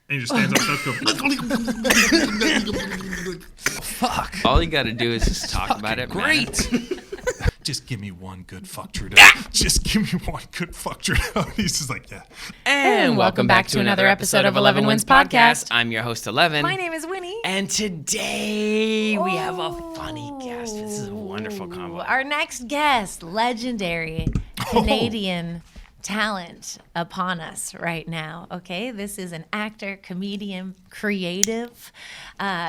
And he just stands up and starts going, fuck. All you got to do is just talk about it, Great. Just give me one good fuck Trudeau. Just give me one good fuck Trudeau. He's just like, yeah. And welcome back to another episode of Ellevan Wins Podcast. I'm your host, Ellevan. My name is Winnie. And today we have a funny guest. This is a wonderful combo. Our next guest, legendary Canadian talent upon us right now. Okay, this is an actor, comedian, creative.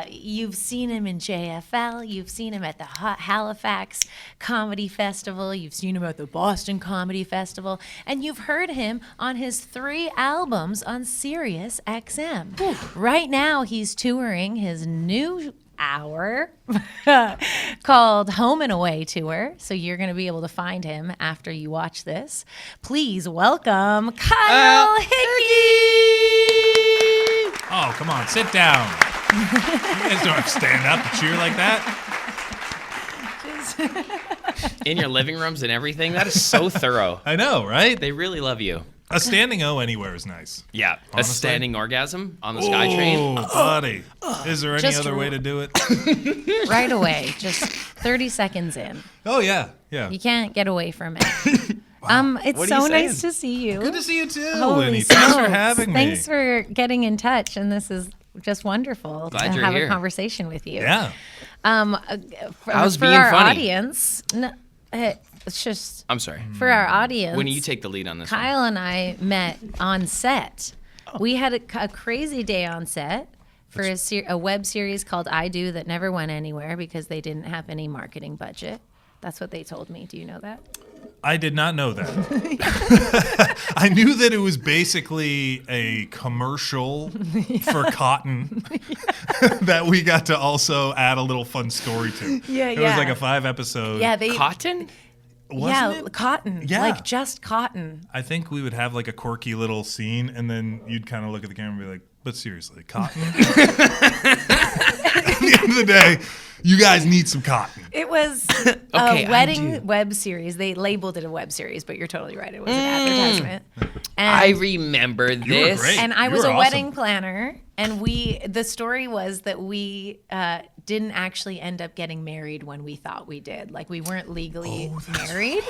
You've seen him in JFL. You've seen him at the Halifax Comedy Festival. You've seen him at the Boston Comedy Festival, and you've heard him on his 3 albums on Sirius XM. Right now, he's touring his new hour called Home and Away Tour. So you're going to be able to find him after you watch this. Please welcome Kyle Hickey. Oh, come on, sit down. You guys don't have to stand up and cheer like that. In your living rooms and everything, that is so thorough. I know, right? They really love you. A standing O anywhere is nice. Yeah, honestly. A standing orgasm on the SkyTrain. Oh, buddy. Is there any other way to do it? Right away, just 30 seconds in. Oh, yeah, yeah. You can't get away from it. It's What are you so saying? nice to see you. Good to see you too, Holy Winnie. Thanks for smokes. having me. Thanks for getting in touch, and this is just wonderful Glad to you're have here. a conversation with you. Yeah. How's for being our funny? audience, it's just I'm sorry. for our audience. Winnie, you take the lead on this one. Kyle and I met on set. We had a crazy day on set for a web series called I Do that never went anywhere because they didn't have any marketing budget. That's what they told me. Do you know that? I did not know that. I knew that it was basically a commercial for cotton that we got to also add a little fun story to. Yeah, It was like a 5-episode. Yeah, they. Cotton? Wasn't it? Cotton. Yeah. Like just cotton. I think we would have like a quirky little scene, and then you'd kind of look at the camera and be like, but seriously, cotton? At the end of the day, you guys need some cotton. It was Okay, I a wedding do. web series. They labeled it a web series, but you're totally right. It was an advertisement. And, I remember You were this. great. and I You was were a awesome. wedding planner, and the story was that we didn't actually end up getting married when we thought we did. Like we weren't legally married.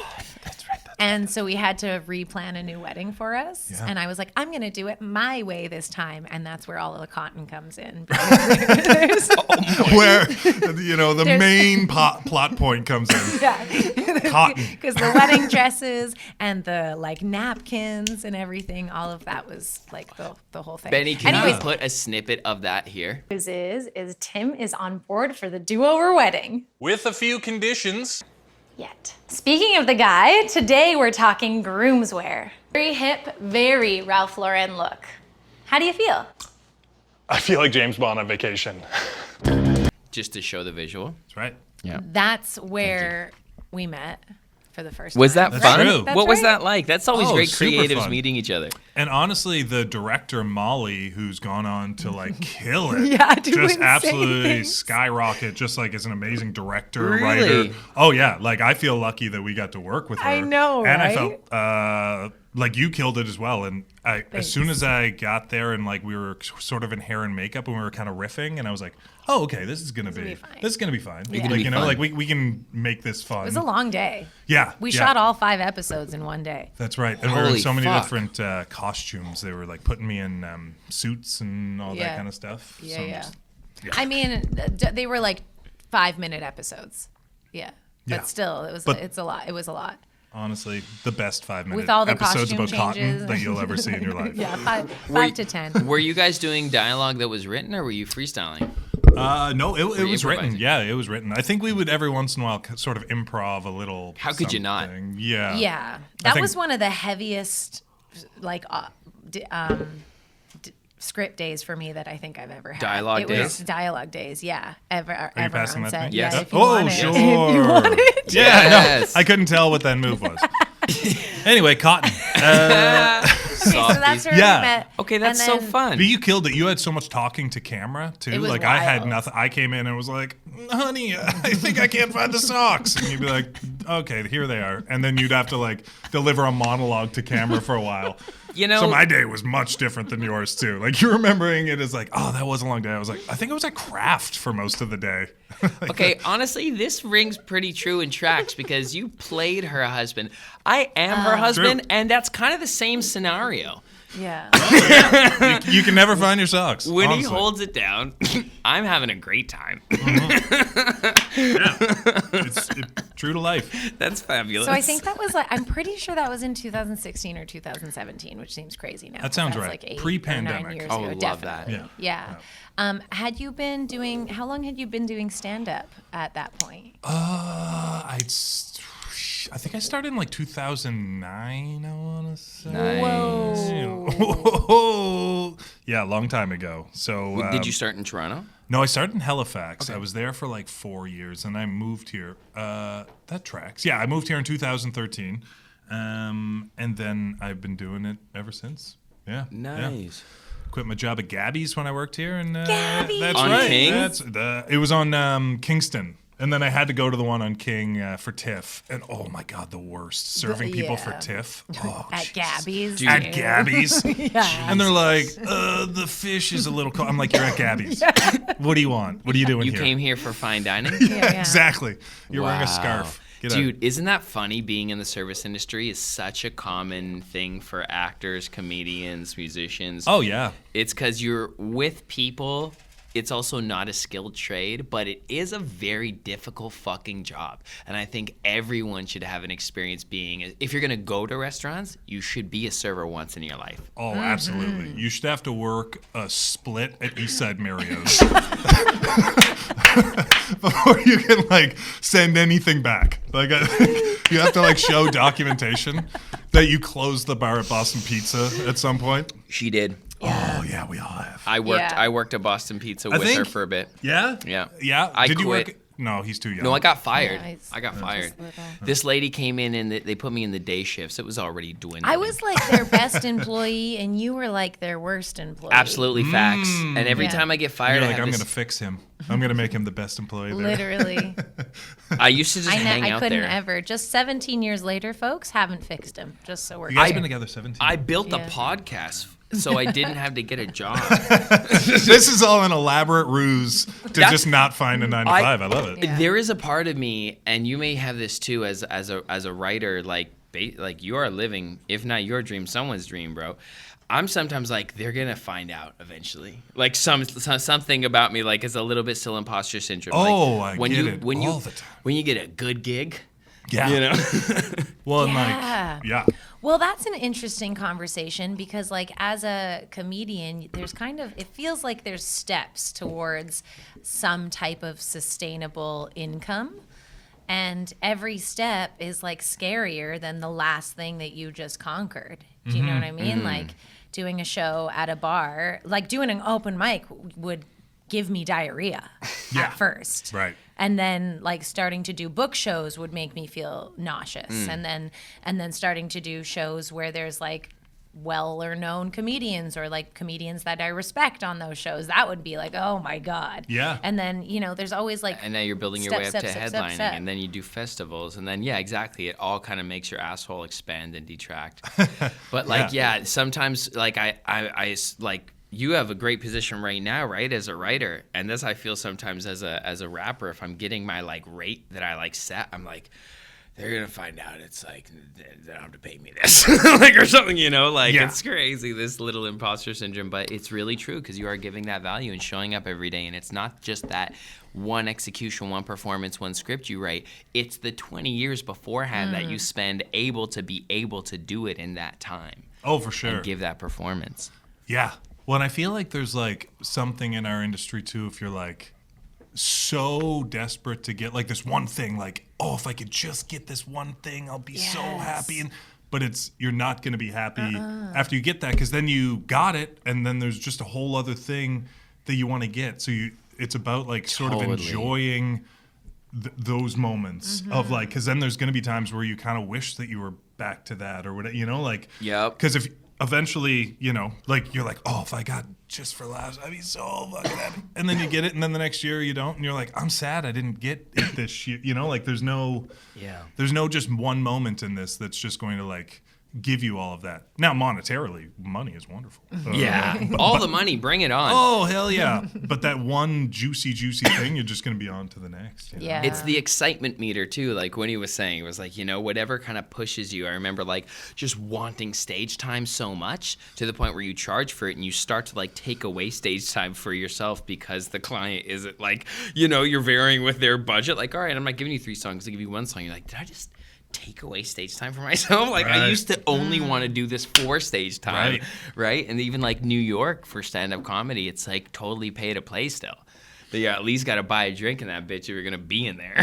That's right. And so we had to replan a new wedding for us. Yeah. And I was like, I'm going to do it my way this time. And that's where all of the cotton comes in. Where, the main plot point comes in. Cotton. Because the wedding dresses and the like napkins and everything, all of that was like the whole thing. Benny, can Anyways, you put a snippet of that here? news is Tim is on board for the do-over wedding. With a few conditions. Yet. Speaking of the guy, today we're talking groomswear. Very hip, very Ralph Lauren look. How do you feel? I feel like James Bond on vacation. Just to show the visual. That's right. Yeah. That's where we met for the first Was time. that That's fun? true. That's What was right. that like? That's always Oh, great super creatives fun. meeting each other. And honestly, the director Molly, who's gone on to like kill it, Yeah, do just insane absolutely things. skyrocket, just like as an amazing director, Really? writer. Oh yeah, like I feel lucky that we got to work with her. I know, and right? I felt like you killed it as well. And as soon as I got there and like we were sort of in hair and makeup and we were kind of riffing, and I was like, oh okay, this is gonna be fine. this is gonna be fine. Yeah. Like It'll be you know, fun. like we can make this fun. It was a long day. Yeah, We yeah. shot all 5 episodes in one day. That's right. And we were in Holy so many fuck. different costumes. They were like putting me in suits and all that Yeah. kind of stuff. Yeah, So yeah. just- I mean, they were like 5-minute episodes. Yeah. But Yeah. still, But- it's a lot. It was a lot. honestly, the best 5-minute With all the episodes costume about cotton changes. that you'll ever see in your life. Yeah, 5 to 10. Were you guys doing dialogue that was written or were you freestyling? No, it was you written. improvising? Yeah, it was written. I think we would every once in a while sort of improv a little. How could you not? something. Yeah. Yeah. That think- was one of the heaviest, like, script days for me that I think I've ever had. Dialogue it days? was dialogue days, yeah. Ever Are you ever passing on that to set. me? Yes. Yeah, if you Oh, want it. sure. If you want it. Yeah, Yes. no, I couldn't tell what that move was. Anyway, cotton. Okay, so that's where Yeah. we met. Okay, that's And so then- fun. But you killed it. You had so much talking to camera too. It was Like I had wild. nothing. I came in and was like, "Honey, I think I can't find the socks." And you'd be like, Okay, here they are. And then you'd have to like deliver a monologue to camera for a while. You know, So my day was much different than yours too. Like you're remembering it as like, oh, that was a long day. I was like, I think it was at craft for most of the day. Like, okay, honestly, this rings pretty true in tracks because you played her husband. I am her husband, True. and that's kind of the same scenario. Yeah. you can never find your socks. When honestly. he holds it down, I'm having a great time. It's true to life. That's fabulous. So I think that was like, I'm pretty sure that was in 2016 or 2017, which seems crazy now. That sounds That's right. like 8 or Pre-pandemic. 9 years Oh, ago, love that. definitely. Yeah. Had you been doing, how long had you been doing stand-up at that point? I think I started in like 2009, I want to say. Nice. Whoa. Yeah, a long time ago. So Did you start in Toronto? No, I started in Halifax. I was there for like 4 years, and I moved here. That tracks. Yeah, I moved here in 2013, and then I've been doing it ever since. Yeah. Yeah. Nice. Quit my job at Gabby's when I worked here, and Gabby's! that's On right. King? It was on Kingston. And then I had to go to the one on King for TIFF. And oh my God, the worst. Serving people for yeah. TIFF. Oh, At Jesus. Gabby's? Dude. At Gabby's. Yeah. And they're like, the fish is a little cold. I'm like, you're at Gabby's. What do you want? What are you doing You here? came here for fine dining? Yeah. Exactly. You're wearing Wow. a scarf. Get out. Dude, isn't that funny? Being in the service industry is such a common thing for actors, comedians, musicians. Oh, yeah. It's because you're with people. It's also not a skilled trade, but it is a very difficult fucking job. And I think everyone should have an experience being, if you're going to go to restaurants, you should be a server once in your life. Oh, absolutely. You should have to work a split at Eastside Mario's before you can like send anything back. Like you have to like show documentation that you closed the bar at Boston Pizza at some point. She did. Oh yeah, we all have. I Yeah. worked at Boston Pizza with her think- for a bit. Yeah. Yeah. Yeah. I Did you quit. work? No, he's too young. No, I got fired. Yeah, he's I got fired. just little. This lady came in and they put me in the day shifts. It was already dwindling. I was like their best employee, and you were like their worst employee. absolutely facts. And every Yeah. time I get fired, You're I like, have I'm this, gonna fix him. I'm gonna make him the best employee there. Literally. I used to just hang I out couldn't there. ever. Just 17 years later, folks, haven't fixed him. Just so we're You guys clear. been together 17. I built Yeah. a podcast so I didn't have to get a job. This is all an elaborate ruse to That's- just not find a 9 to 5. I love it. Yeah. There is a part of me, and you may have this too, as a writer, like you are living, if not your dream, someone's dream, bro. I'm sometimes like, they're gonna find out eventually. Like something about me, like, is a little bit still imposter syndrome. Oh, like, I get it when all the time. When you get a good gig, Yeah. you know. Well, and Yeah. like, yeah. Well, that's an interesting conversation because, like, as a comedian, there's kind of, it feels like there's steps towards some type of sustainable income. And every step is like scarier than the last thing that you just conquered. Do you know what I mean? Like doing a show at a bar, like doing an open mic would give me diarrhea Yeah. at first. Right. And then like starting to do book shows would make me feel nauseous. And then starting to do shows where there's like well or known comedians or like comedians that I respect on those shows, that would be like, oh my God. Yeah. And then, you know, there's always like And now you're building your step, way up step, to step, headlining, step. and then you do festivals, and then yeah, exactly. It all kind of makes your asshole expand and detract. But like, yeah, sometimes like I like. You have a great position right now, right, as a writer, and this I feel sometimes as a rapper. If I'm getting my like rate that I like set, I'm like, they're gonna find out. It's like they don't have to pay me this, like or something, you know. Like Yeah. it's crazy, this little imposter syndrome, but it's really true because you are giving that value and showing up every day, and it's not just that one execution, one performance, one script you write. It's the 20 years beforehand that you spend able to do it in that time Oh, for sure. and give that performance. Yeah. Well, and I feel like there's like something in our industry too, if you're like so desperate to get like this one thing, like, oh, if I could just get this one thing, I'll be so Yes. happy. But you're not going to be happy after you get that, because then you got it, and then there's just a whole other thing that you want to get. So it's about like sort of Totally. enjoying those moments of like, because then there's going to be times where you kind of wish that you were back to that or whatever, you know, like, Yep. because eventually, you know, like you're like, oh, if I got just for laughs, I'd be so fucking happy. And then you get it, and then the next year you don't, and you're like, I'm sad I didn't get it this year. You know, like there's no just one moment in this that's just going to like give you all of that. Now, monetarily, money is wonderful. All the money, bring it on. Oh, hell yeah. But that one juicy thing, you're just going to be on to the next. You know? Yeah. It's the excitement meter too. Like when he was saying, it was like, you know, whatever kind of pushes you. I remember like just wanting stage time so much to the point where you charge for it and you start to like take away stage time for yourself because the client isn't like, you know, you're varying with their budget. Like, all right, I'm not giving you 3 songs. I'll give you 1 song. You're like, did I just take away stage time for myself? Like I used to only want to do this for stage time, right? And even like New York for stand-up comedy, it's like totally pay to play still. But yeah, at least got to buy a drink in that bitch if you're gonna be in there.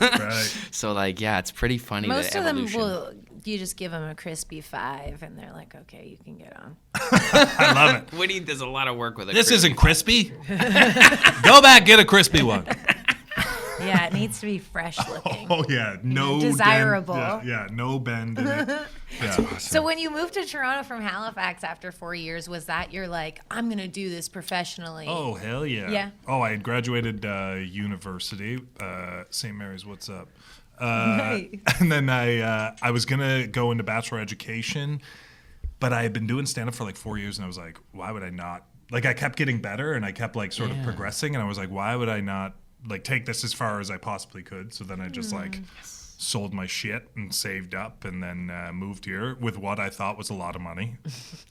Right. So like, yeah, it's pretty funny. Most the of them evolution. will. You just give them a crispy 5, and they're like, okay, you can get on. I love it. Woody does a lot of work with it. This isn't crispy. Go back, get a crispy one. Yeah, it needs to be fresh looking. Oh yeah, no Desirable. Yeah, no bend in it. Yeah. So when you moved to Toronto from Halifax after 4 years, was that you're like, I'm gonna do this professionally? Oh hell yeah. Yeah. Oh, I had graduated university, St. Mary's. What's up? Nice. And then I was gonna go into bachelor education, but I had been doing stand up for like 4 years, and I was like, why would I not? Like I kept getting better, and I kept like sort of progressing, and I was like, why would I not like take this as far as I possibly could? So then I just like sold my shit and saved up, and then moved here with what I thought was a lot of money,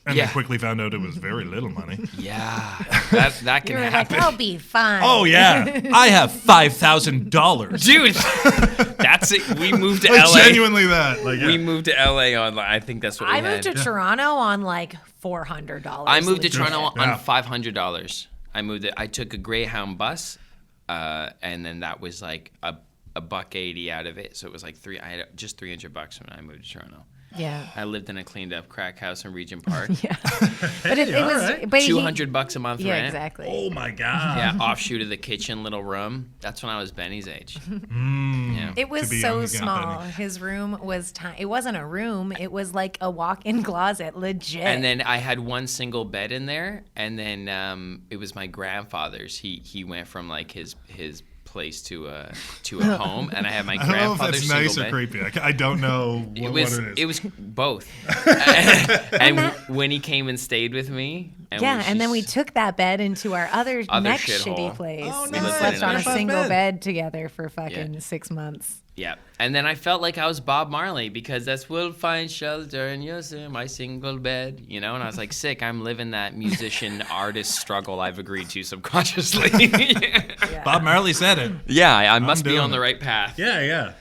and then quickly found out it was very little money. Yeah, that can You were happen. like, I'll be fine. Oh yeah, I have $5,000, Dude, that's it. We moved to like LA. genuinely that. Like We moved to LA on. I think that's what we I moved had. to Toronto on like $400. I moved to legit. Toronto on Yeah. $500. I took a Greyhound bus, and then that was like a $1.80 out of it. So it was like I had just $300 when I moved to Toronto. Yeah. I lived in a cleaned up crack house in Regent Park. Yeah. But it was, alright. but he- $200 a month Yeah, rent. exactly. oh my god. Yeah, offshoot of the kitchen, little room. That's when I was Benny's age. Yeah. It was To be so young again, small. Benny. His room was tiny. It wasn't a room. It was like a walk-in closet, legit. And then I had one single bed in there, and then it was my grandfather's. He went from like his place to a home, and I had my I don't know if grandfather's that's nice single or bed. creepy. I don't know what it is. It was both. and when he came and stayed with me, and then we took that bed into our other next shithole. shitty place. Oh, We nice. slept on a Nice single bed. bed together for fucking 6 months. Yeah, and then I felt like I was Bob Marley because that's "We'll find shelter in my single bed," you know. And I was like, sick. I'm living that musician artist struggle I've agreed to subconsciously. Bob Marley said it. Yeah, I must be doing on the it. right path. Yeah.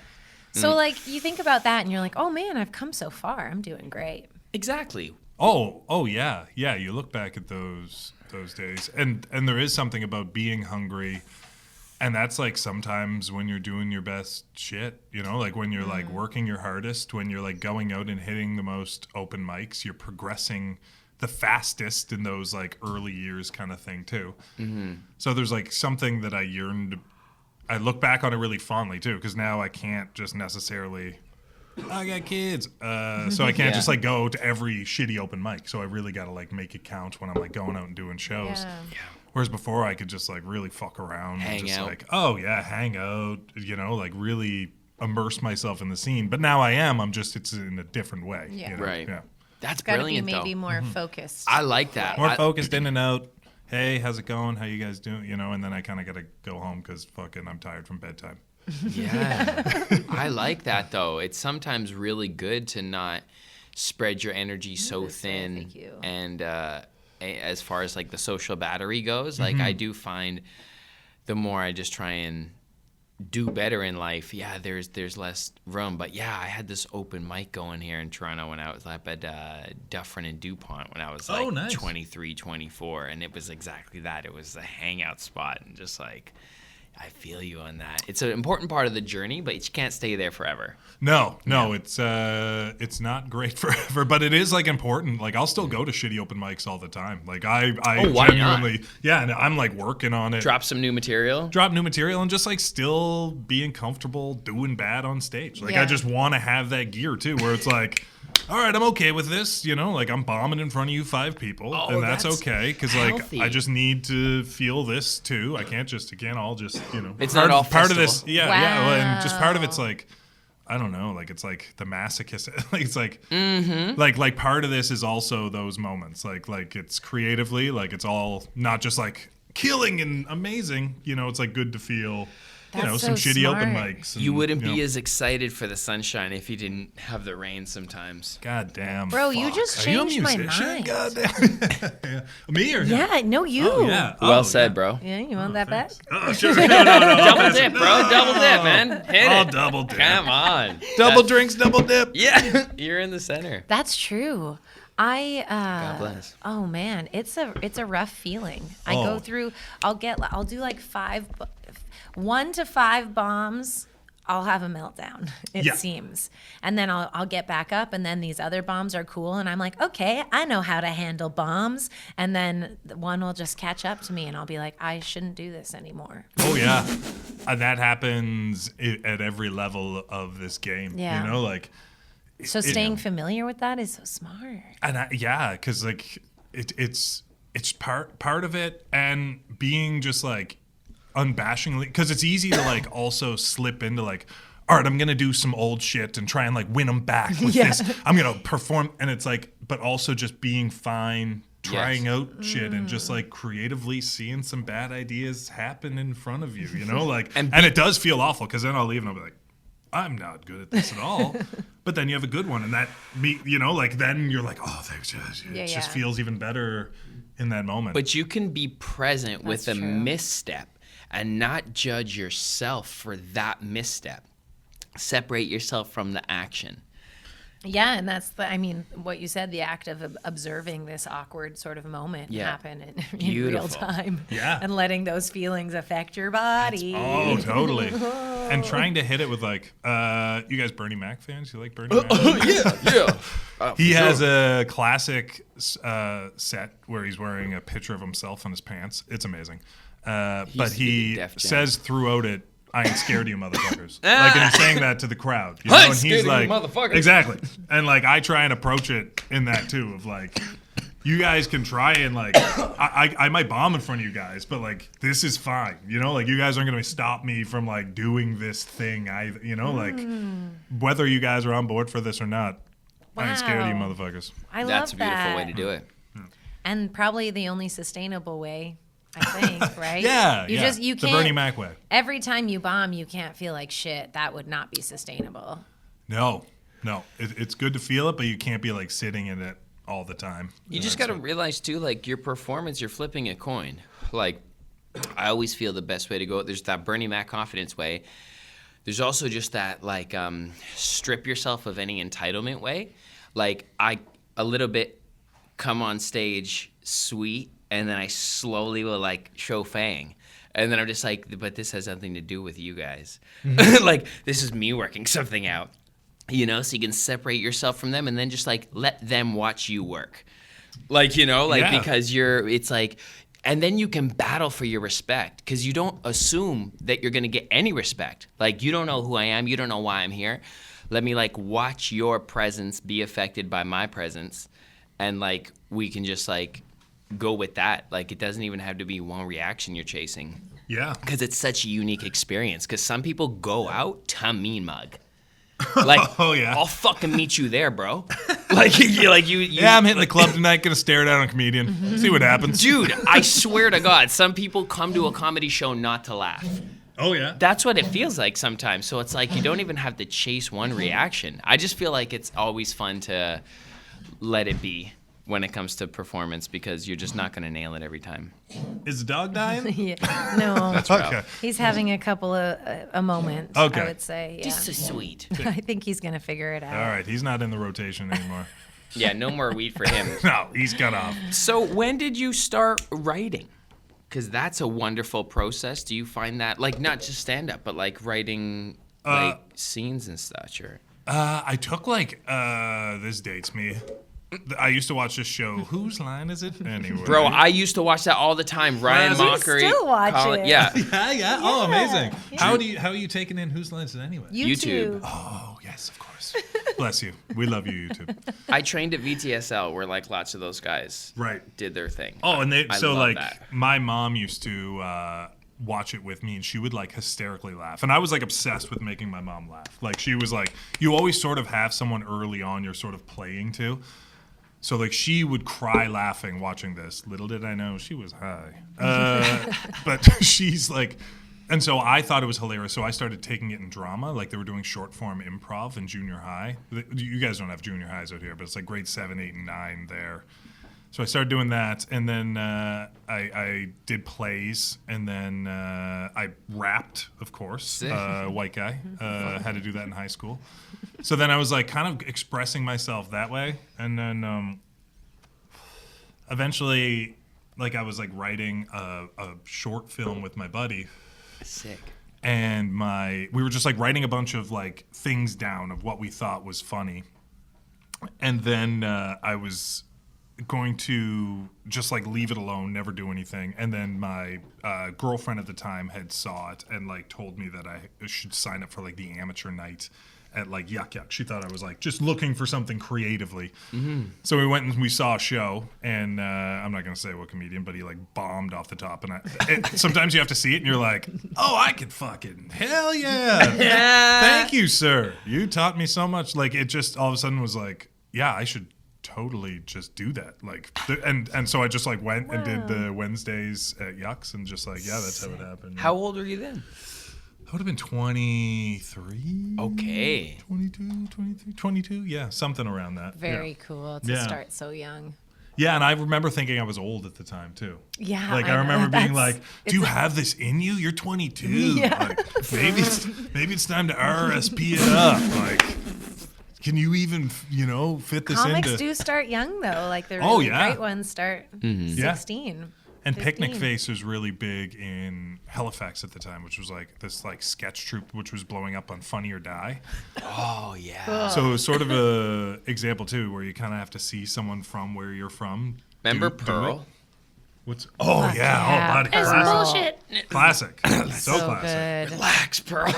So like you think about that and you're like, oh man, I've come so far. I'm doing great. Exactly. Oh yeah. You look back at those days, and there is something about being hungry, and that's like sometimes when you're doing your best shit, you know, like when you're like working your hardest, when you're like going out and hitting the most open mics, you're progressing the fastest in those like early years kind of thing too. So there's like something that I look back on it really fondly too, because now I can't just necessarily. I got kids, so I can't just like go to every shitty open mic. So I really got to like make it count when I'm like going out and doing shows. Yeah. Whereas before I could just like really fuck around, Hang and just out. like hang out, you know, like really immerse myself in the scene. But now it's in a different way. Yeah. You know? Right. Yeah. That's Got to be brilliant, maybe though. more focused. I like that. More I- focused in and out. Hey, how's it going? How you guys doing? You know, and then I kind of got to go home because fucking I'm tired from bedtime. Yeah. I like that, though. It's sometimes really good to not spread your energy so thin. thank you. And as far as like the social battery goes, like I do find the more I just try and do better in life, there's less room. But yeah, I had this open mic going here in Toronto when I was up at Dufferin and DuPont when I was like nice. 23, 24. And it was exactly that. It was a hangout spot, and just like, I feel you on that. It's an important part of the journey, but you can't stay there forever. No, it's not great forever, but it is like important. Like I'll still go to shitty open mics all the time. Like I why genuinely, and I'm like working on it. Drop some new material. Drop new material and just like still being comfortable doing bad on stage. Like Yeah. I just want to have that gear too, where it's like all right, I'm okay with this. You know, like I'm bombing in front of you 5 people, and that's okay because like healthy. I just need to feel this too. I can't all just It's part, not all part of festival. this. Yeah, well, and just part of it's Wow. like. I don't know, like it's like the masochist. Like it's like, Mm-hmm. like part of this is also those moments. Like it's creatively, like it's all not just like killing and amazing. You know, it's like good to feel. You know, That's some so shitty open smart. mics. And, You wouldn't be know, as excited for the sunshine if you didn't have the rain sometimes. God damn. Bro, you fuck. just Are you a changed my musician? mind. God damn. Yeah. Me or him? Yeah, no, you. Oh, yeah. Well Oh, said, yeah. bro. Yeah, you want that back? Oh, sure. No. Double dip, bro. Double dip, man. Hit I'll it. double dip. Come on. Double drinks, double dip. Yeah, you're in the center. That's true. God God bless. Oh man, it's a rough feeling. I go Oh. through. I'll do like 1 to 5 bombs. I'll have a meltdown. It Yeah. seems, and then I'll get back up, and then these other bombs are cool, and I'm like, okay, I know how to handle bombs, and then one will just catch up to me, and I'll be like, I shouldn't do this anymore. Oh yeah, and that happens at every level of this game. Yeah. You know, like, So staying familiar with that is so smart. and because like it's part of it, and being just like unabashingly, because it's easy to like also slip into like, all right, I'm gonna do some old shit and try and like win them back with this. I'm gonna perform, and it's like, but also just being fine. Trying out shit and just like creatively seeing some bad ideas happen in front of you, you know, like, and it does feel awful because then I'll leave and I'll be like, I'm not good at this at all. But then you have a good one, and that you know, like then you're like, oh, thanks. It just feels even better in that moment. But you can be present with That's a true. misstep and not judge yourself for that misstep. Separate yourself from the action. Yeah, and that's what you said, the act of observing this awkward sort of moment Yeah. happen in real Beautiful. time. Yeah. And letting those feelings affect your body. Oh, totally. And trying to hit it with like, you guys Bernie Mac fans? You like Bernie Mac? Yeah. He has a classic set where he's wearing a picture of himself on his pants. It's amazing. But he Def Jam. says throughout it, I ain't scared of you motherfuckers. Like, and he's saying that to the crowd. You know? I ain't And scared he's of you like, motherfuckers. Exactly. And like, I try and approach it in that too, of like, you guys can try and like, I might bomb in front of you guys, but like, this is fine. You know, like you guys aren't going to stop me from like doing this thing. You know, like whether you guys are on board for this or not, I ain't scared of you Wow. motherfuckers. I That's a love beautiful that. way to do it. And probably the only sustainable way, I think, right? Yeah. You yeah. just, you the can't. Bernie Mac way. Every time you bomb, you can't feel like shit. That would not be sustainable. No. It's good to feel it, but you can't be like sitting in it all the time. You just got to realize too, like your performance, you're flipping a coin. Like I always feel the best way to go. There's that Bernie Mac confidence way. There's also just that like strip yourself of any entitlement way. Like I a little bit come on stage sweet, and then I slowly will like show Fang. And then I'm just like, but this has nothing to do with you guys. Like this is me working something out. You know, so you can separate yourself from them and then just like let them watch you work. Like, you know, like Yeah. because it's like, and then you can battle for your respect because you don't assume that you're going to get any respect. Like, you don't know who I am. You don't know why I'm here. Let me like watch your presence be affected by my presence. And like, we can just like go with that. Like, it doesn't even have to be one reaction you're chasing. Yeah. Because it's such a unique experience. Because some people go out to mean mug. Like, Oh, yeah. I'll fucking meet you there, bro. Like you. Yeah, I'm hitting the club tonight. Gonna stare down a comedian. See what happens. Dude, I swear to God, some people come to a comedy show not to laugh. Oh yeah. That's what it feels like sometimes. So it's like you don't even have to chase one reaction. I just feel like it's always fun to let it be when it comes to performance because you're just not going to nail it every time. Is the dog dying? Yeah. No. Okay. He's having a couple of a moment, Okay. I would say. Yeah. Just so sweet. I think he's going to figure it out. All right. He's not in the rotation anymore. Yeah, no more weed for him. No, he's got off. So when did you start writing? Because that's a wonderful process. Do you find that, like, not just stand-up, but, like, writing, like, scenes and such? Or I took like this dates me. I used to watch this show. Whose line is it? Anyway. Bro, I used to watch that all the time. Ryan You Mockery. still watch it? Yeah. Yeah. Oh, amazing. Yeah. How are you taking in Whose Line Is It Anyway? YouTube. Oh yeah. Yes, of course. Bless you. We love you, YouTube. I trained at VTSL where like lots of those guys Right. did their thing. Oh, and I love that. my mom used to watch it with me, and she would like hysterically laugh, and I was like obsessed with making my mom laugh. Like she was like, you always sort of have someone early on you're sort of playing to. So like she would cry laughing watching this. Little did I know she was high. But she's like, and so I thought it was hilarious. So I started taking it in drama. Like they were doing short form improv in junior high. You guys don't have junior highs out here, but it's like grade 7, 8, and 9 there. So I started doing that, and then I did plays, and then I rapped, of course. White guy. Had to do that in high school. So then I was like kind of expressing myself that way, and then eventually, like I was like writing a short film with my buddy. Sick. And we were just like writing a bunch of like things down of what we thought was funny, and then I was going to just like leave it alone, never do anything. And then my girlfriend at the time had saw it and like told me that I should sign up for like the amateur night at like Yuck Yuck. She thought I was like just looking for something creatively. Mm-hmm. So we went and we saw a show, and I'm not going to say what comedian, but he like bombed off the top. And sometimes you have to see it and you're like, oh, I could fucking, hell yeah. Thank you, sir. You taught me so much. Like it just all of a sudden was like, yeah, I should totally just do that. Like, and so I just like went and did the Wednesdays at Yucks, and just like, yeah, that's how it happened. How old were you then? I would have been 23. Okay. 22, yeah, something around that. Very cool to start so young. Yeah, and I remember thinking I was old at the time too. Yeah, like I remember being like, "Do you have this in you? You're 22. Yeah. Like, maybe it's time to RSP it up. Like, can you even fit this Comics into?" do start young though. Like the really yeah. great ones start 16. And 15. Picnic Face was really big in Halifax at the time, which was like this like sketch troupe which was blowing up on Funny or Die. Oh yeah. Cool. So it was sort of a example too, where you kind of have to see someone from where you're from. Remember do Pearl? What's? Oh Fuck yeah. yeah. Oh, buddy. Pearl. Classic. Classic. so classic. Good. Relax, Pearl.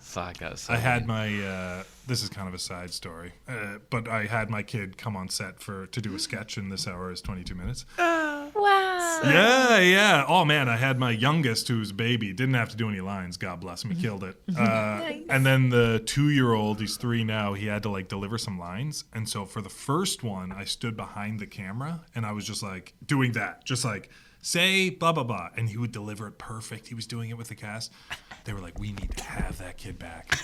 Fuck us. I had my. This is kind of a side story, but I had my kid come on set to do a sketch, and this hour is 22 minutes. Wow. Yeah. Oh man, I had my youngest, who's a baby, didn't have to do any lines. God bless him, he killed it. Nice. And then the 2-year-old, he's 3 now. He had to like deliver some lines, and so for the first one, I stood behind the camera, and I was just like doing that, just like say blah blah blah, and he would deliver it perfect. He was doing it with the cast. They were like, we need to have that kid back.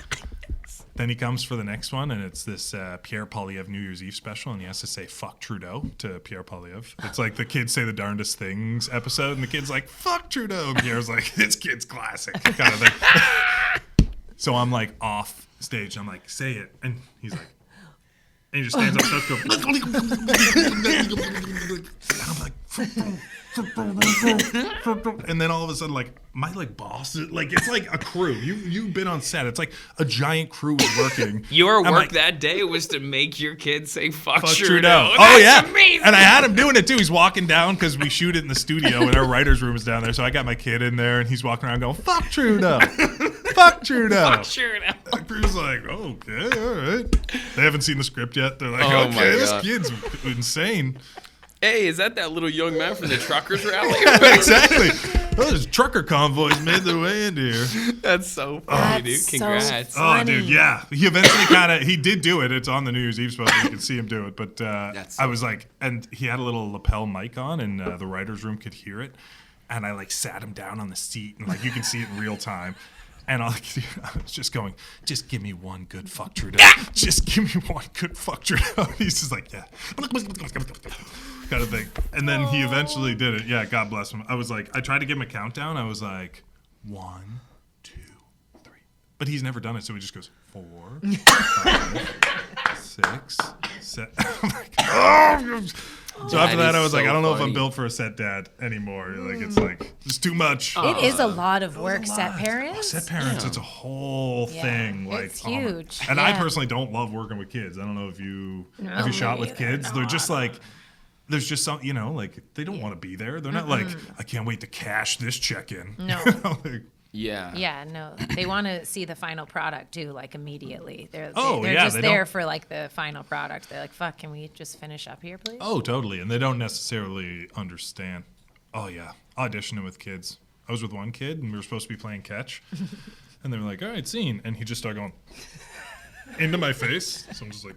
Then he comes for the next one, and it's this Pierre Poilievre New Year's Eve special, and he has to say "fuck Trudeau" to Pierre Poilievre. It's like the kids say the darndest things episode, and the kid's like "fuck Trudeau." And Pierre's like, "This kid's classic," kind of thing. So I'm like off stage. I'm like, "Say it," and he's like, and he just stands up, starts going, and I'm like. And then all of a sudden, like my like boss, like it's like a crew. You've been on set. It's like a giant crew is working. Your I'm work like, that day was to make your kid say "fuck, Fuck Trudeau." Oh That's yeah, amazing. And I had him doing it too. He's walking down because we shoot it in the studio, and our writers' room is down there. So I got my kid in there, and he's walking around going "fuck Trudeau, fuck Trudeau." Fuck Trudeau. The crew's like, "Okay, all right." They haven't seen the script yet. They're like, Oh my "Okay, this God. kid's insane." Hey, is that little young man from the truckers rally? Exactly. Those trucker convoys made their way into here. That's so funny, dude. That's so Congrats. Oh, dude, yeah. He eventually he did do it. It's on the New Year's Eve special. You can see him do it. But That's I so was like, and he had a little lapel mic on, and the writer's room could hear it. And I like sat him down on the seat, and like you can see it in real time. And I was just going, just give me one good fuck Trudeau. Just give me one good fuck Trudeau. He's just like, yeah. Kind of thing. And then he eventually did it. Yeah, God bless him. I was like, I tried to give him a countdown. I was like, 1, 2, 3. But he's never done it, so he just goes 4, 5, 6, 7. So after that, I was like, I don't know if I'm built for a set dad anymore. Like, it's like, it's too much. It is a lot of work, set parents. Oh, set parents, it's a whole thing. Like, it's oh my- huge. And I Yeah. personally don't love working with kids. I don't know if you have No, you shot me with either. kids. They're just like, there's just some, like they don't want to be there. They're not like, I can't wait to cash this check in. No. Like, Yeah. Yeah, no, they want to see the final product too, like immediately. They're Yeah, just they there don't- for like the final product. They're like, fuck, can we just finish up here, please? Oh, totally. And they don't necessarily understand. Oh, yeah. Auditioning with kids. I was with one kid, and we were supposed to be playing catch. And they were like, all right, scene. And he just started going into my face. So I'm just like,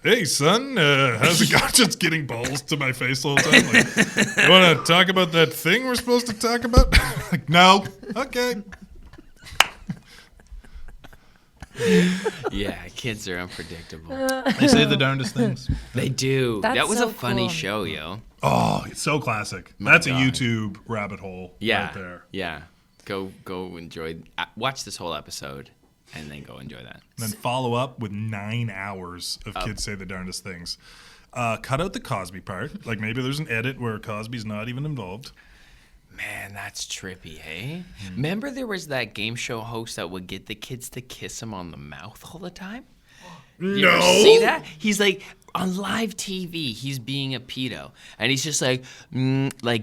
hey, son, how's it going? Just getting balls to my face the whole time. Like, you want to talk about that thing we're supposed to talk about? Like, no. Okay. Yeah, kids are unpredictable. They say the darndest things. They do. That's That was so a funny cool. show, yo. Oh, it's so classic. My That's God. a YouTube rabbit hole Yeah. right there. Yeah. Go enjoy. Watch this whole episode, and then go enjoy that. And then follow up with 9 hours of kids say the darndest things. Cut out the Cosby part. Like maybe there's an edit where Cosby's not even involved. Man, that's trippy, hey? Remember there was that game show host that would get the kids to kiss him on the mouth all the time? You ever see that? He's like on live TV, he's being a pedo, and he's just like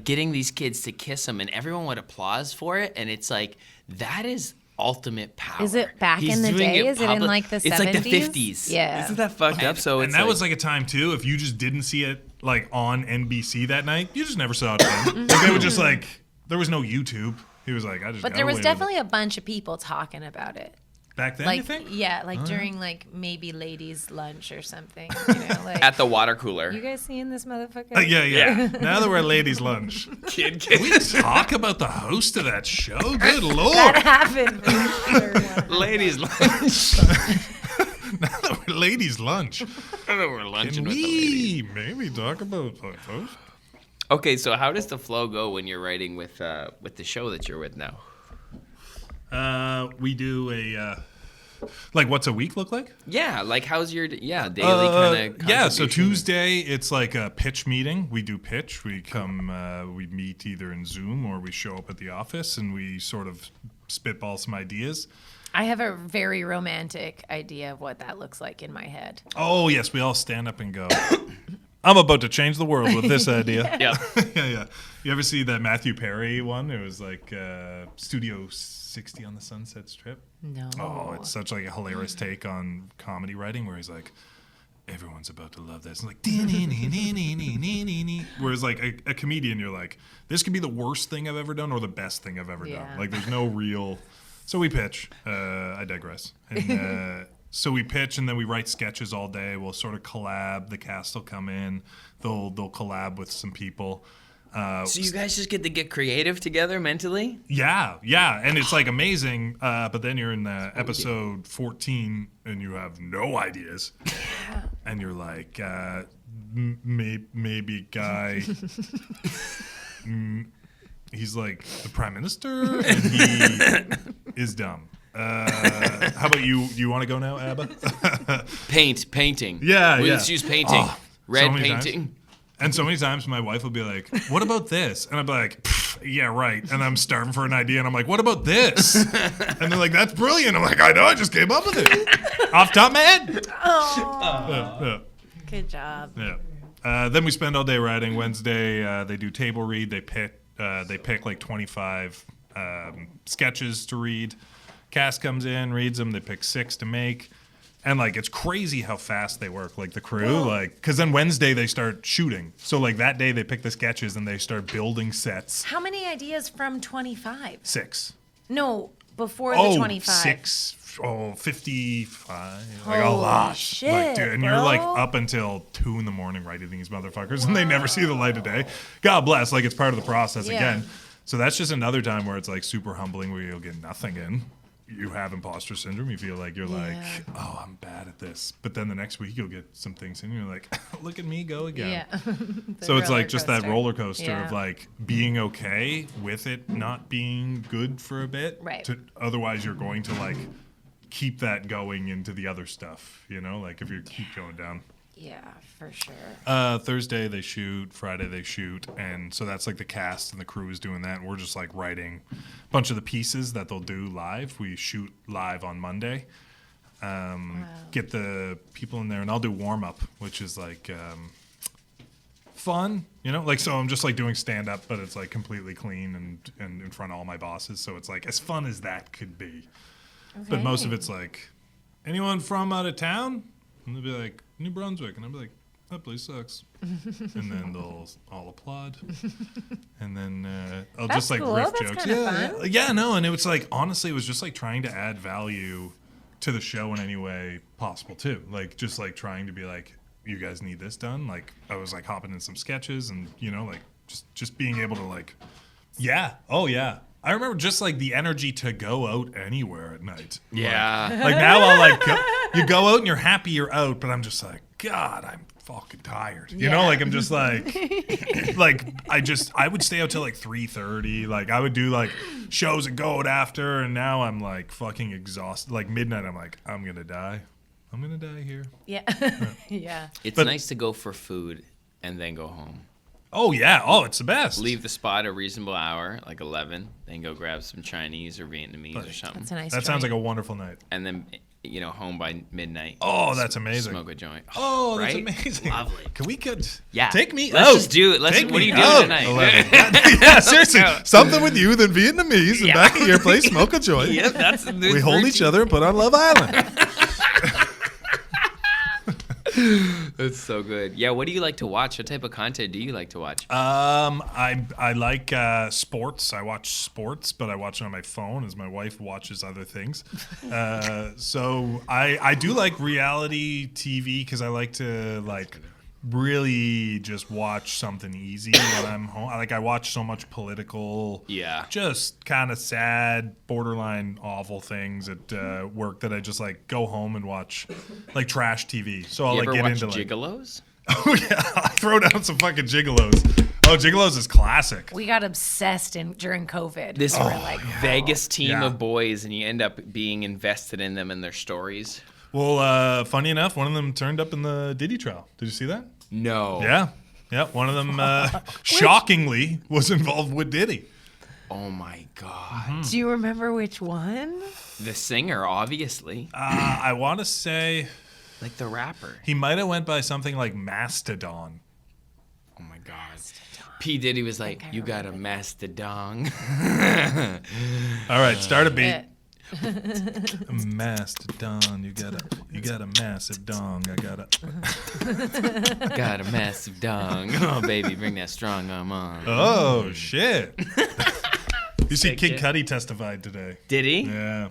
getting these kids to kiss him, and everyone would applause for it, and it's like that is ultimate power. Is it back He's in the doing day? it Is it in like the 70s? It's like the 50s. Yeah. Isn't that fucked up? So And it's that was like a time too. If you just didn't see it like on NBC that night, you just never saw it again. Like they would just like there was no YouTube. He was like, I just. But got there was away with definitely a bunch of people talking about it. it. Back then. You Like, think? yeah, like during like maybe ladies' lunch or something. You know, like, at the water cooler. you guys seeing this motherfucker? Yeah. Now that we're at ladies' lunch, Kid. can we talk about the host of that show? Good lord! That happened. For sure. Ladies' lunch. Now that we're ladies' lunch, We're lunching can with the ladies. we maybe talk about the host? Okay, so how does the flow go when you're writing with the show that you're with now? We do a like what's a week look like? Yeah, like how's your daily kind of Yeah, so Tuesday it's like a pitch meeting. We do pitch. We come, we meet either in Zoom or we show up at the office and we sort of spitball some ideas. I have a very romantic idea of what that looks like in my head. Oh yes, we all stand up and go. I'm about to change the world with this idea. Yeah. Yeah. You ever see that Matthew Perry one? It was like Studio 60 on the Sunset Strip. No. Oh, it's such like a hilarious take on comedy writing where he's like, everyone's about to love this. And like, whereas like a comedian, you're like, this could be the worst thing I've ever done or the best thing I've ever Yeah. done. Like there's no real. So we pitch. I digress. And so we pitch and then we write sketches all day. We'll sort of collab. The cast will come in. They'll collab with some people. So you guys just get to get creative together mentally? Yeah, and it's like amazing. But then you're in episode 14 and you have no ideas, and you're like, maybe guy. He's like the prime minister, and he is dumb. How about you? You want to go now, Abba? Painting. Yeah, we yeah. just use painting. Oh, Red so many painting. times. And so many times my wife will be like, what about this? And I'd be like, yeah, right. And I'm starving for an idea. And I'm like, what about this? And they're like, that's brilliant. I'm like, I know. I just came up with it. Off top of my head. Oh, good job. Yeah. Then we spend all day writing. Wednesday, they do table read. They pick like 25 sketches to read. Cast comes in, reads them. They pick 6 to make. And, like, it's crazy how fast they work, like, the crew. Like, because then Wednesday they start shooting. So, like, that day they pick the sketches and they start building sets. How many ideas from 25? 6. No, before the 25. 6. Oh, 55. Like, a Holy lot. shit, Like, dude, and you're, like, bro. up until 2 in the morning writing these motherfuckers, and they never see the light of day. God bless. Like, it's part of the process Yeah. again. So that's just another time where it's, like, super humbling where you'll get nothing in. You have imposter syndrome. You feel like you're like, oh, I'm bad at this. But then the next week you'll get some things in. And you're like, look at me go again. Yeah. So it's like just that coaster. roller coaster of Yeah. like being okay with it not being good for a bit. Right. Otherwise you're going to like keep that going into the other stuff, you know, like if you keep going down. Yeah, for sure. Thursday they shoot, Friday they shoot, and so that's like the cast and the crew is doing that, and we're just like writing a bunch of the pieces that they'll do live. We shoot live on Monday, get the people in there, and I'll do warm up, which is like fun, you know? Like, so I'm just like doing stand-up, but it's like completely clean and in front of all my bosses. So it's like as fun as that could be. But most of it's like, anyone from out of town? And they'll be like, New Brunswick. And I'll be like, that place sucks. And then they'll all applaud. And then I'll That's just like cool. riff That's jokes. kinda Yeah, fun. yeah, no. And it was like, honestly, it was just like trying to add value to the show in any way possible too. Like just like trying to be like, you guys need this done. Like I was like hopping in some sketches and, you know, like just being able to like, yeah. Oh yeah. I remember just like the energy to go out anywhere at night. Yeah. Like now I'll like you go out and you're happy you're out, but I'm just like, God, I'm fucking tired. You know, like I'm just like like I would stay out till like 3:30. Like I would do like shows and go out after, and now I'm like fucking exhausted. Like midnight I'm like, I'm gonna die. I'm gonna die here. Yeah. Yeah. It's But- nice to go for food and then go home. Oh yeah. Oh, it's the best. Leave the spot a reasonable hour, like 11, then go grab some Chinese or Vietnamese or something. That's a nice That sounds like joint. a wonderful night. And then, you know, home by midnight. Oh, that's amazing. Smoke a joint. Oh, that's Right? amazing. Lovely. Can we Yeah. take me Let's out? just do it. Take What are me you doing out, tonight? 11. Yeah, seriously. go. Something with you, then Vietnamese, and back at your place, smoke a joint. Yep, that's the We hold each other and put on Love Island. That's so good. Yeah, what do you like to watch? What type of content do you like to watch? I like sports. I watch sports, but I watch it on my phone as my wife watches other things. So I do like reality TV because I like to like really just watch something easy when I'm home. Like I watch so much political, Yeah. just kind of sad, borderline awful things at work that I just like go home and watch like trash TV. So I'll You like ever get watch into like Gigolos? oh yeah, I throw down some fucking Gigolos. Oh, Gigolos is classic. We got obsessed during COVID. This We were like, Vegas team Yeah. of boys, and you end up being invested in them and their stories. Well, funny enough, one of them turned up in the Diddy trial. Did you see that? No. Yeah. One of them, shockingly, was involved with Diddy. Oh my God. do you remember which one? The singer, obviously. I want to say Like the rapper. he might have went by something like Mastodon. Oh my God. P. Diddy was like, you got a mastodon. All right, start a beat. Yeah. Mastodon, you got a massive dong. I got a. Got a massive dong. Oh, baby, bring that strong arm on. Oh shit! You see, Sick, Kid yeah. Cudi testified today. Did he? Yeah.